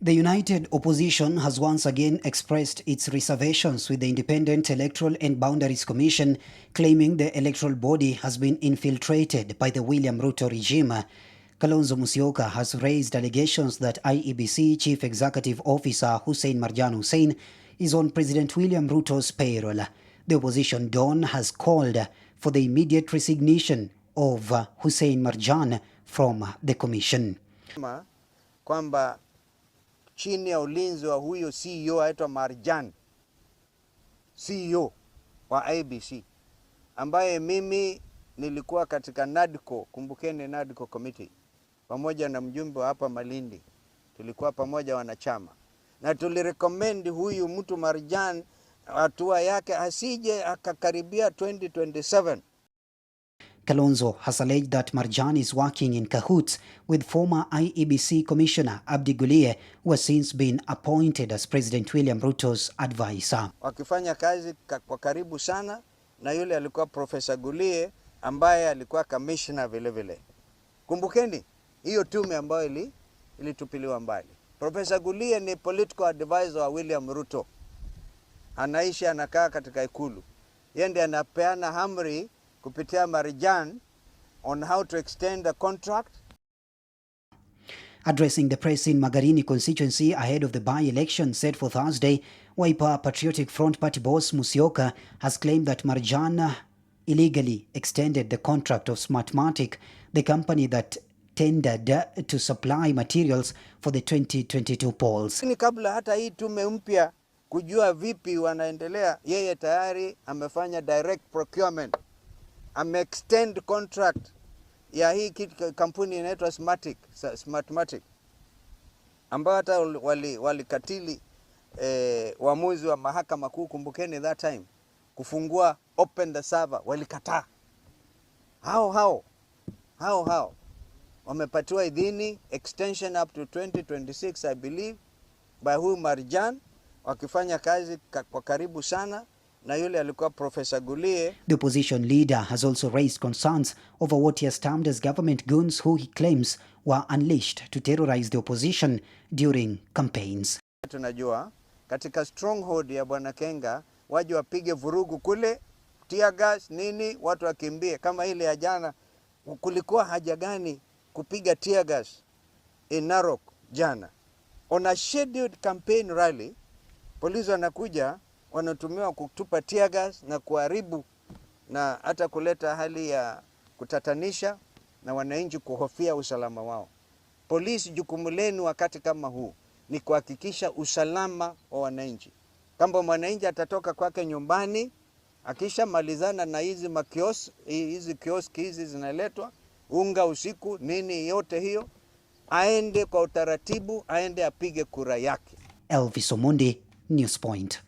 The united opposition has once again expressed its reservations with the Independent Electoral and Boundaries Commission, claiming the electoral body has been infiltrated by the William Ruto regime. Kalonzo Musyoka has raised allegations that IEBC Chief Executive Officer Hussein Marjan Hussein is on President William Ruto's payroll. The opposition Dawn has called for the immediate resignation of Hussein Marjan from the commission. Kwamba chini ya ulinzi wa huyo CEO aitwa Marjan, CEO wa IEBC, ambaye mimi nilikuwa katika NADCO, kumbukeni NADCO committee, pamoja na mjumbe wa hapa Malindi, tulikuwa pamoja wanachama, na tulirecommend huyu mtu Marjan hatua yake asije akakaribia 2027. Kalonzo has alleged that Marjan is working in cahoots with former IEBC Commissioner Abdi Guliye, who has since been appointed as President William Ruto's advisor. Wakifanya kazi kwa karibu sana na yule alikuwa Professor Guliye ambaye alikuwa commissioner vile vile. Kumbukeni hiyo tume ambayo ilitupiliwa mbali. Professor Guliye ni political advisor wa William Ruto. Anaishi anakaa katika ikulu. Yeye ndiye anapeana amri kupitia Marjan on how to extend the contract. Addressing the press in Magarini constituency ahead of the by-election set for Thursday, Wiper Patriotic Front Party boss Musyoka has claimed that Marjan illegally extended the contract of Smartmatic, the company that tendered to supply materials for the 2022 polls. Kabla hata hii tume mpya kujua vipi wanaendelea, yeye tayari amefanya direct procurement. Extend contract ya hii kampuni inaitwa Smartmatic, ambayo hata walikatili uamuzi wa mahakama kuu, kumbukeni that time, kufungua open the server, walikataa. Hao wamepatiwa idhini extension up to 2026 I believe by huyu Marjan, wakifanya kazi kwa karibu sana na yule alikuwa Professor Guliye. The opposition leader has also raised concerns over what he has termed as government goons who he claims were unleashed to terrorize the opposition during campaigns. Tunajua katika stronghold ya Bwana Kenga waje wapige vurugu kule, tear gas nini, watu wakimbie. Kama ile ya jana, kulikuwa haja gani kupiga tear gas in Narok jana? On a scheduled campaign rally, polisi wanakuja wanatumiwa kutupa tear gas na kuharibu na hata kuleta hali ya kutatanisha na wananchi kuhofia usalama wao. Polisi, jukumu lenu wakati kama huu ni kuhakikisha usalama wa wananchi. Kama mwananchi atatoka kwake nyumbani, akisha malizana na hizi kioski hizi zinaletwa unga usiku nini yote hiyo, aende kwa utaratibu, aende apige kura yake. Elvis Omondi, Newspoint.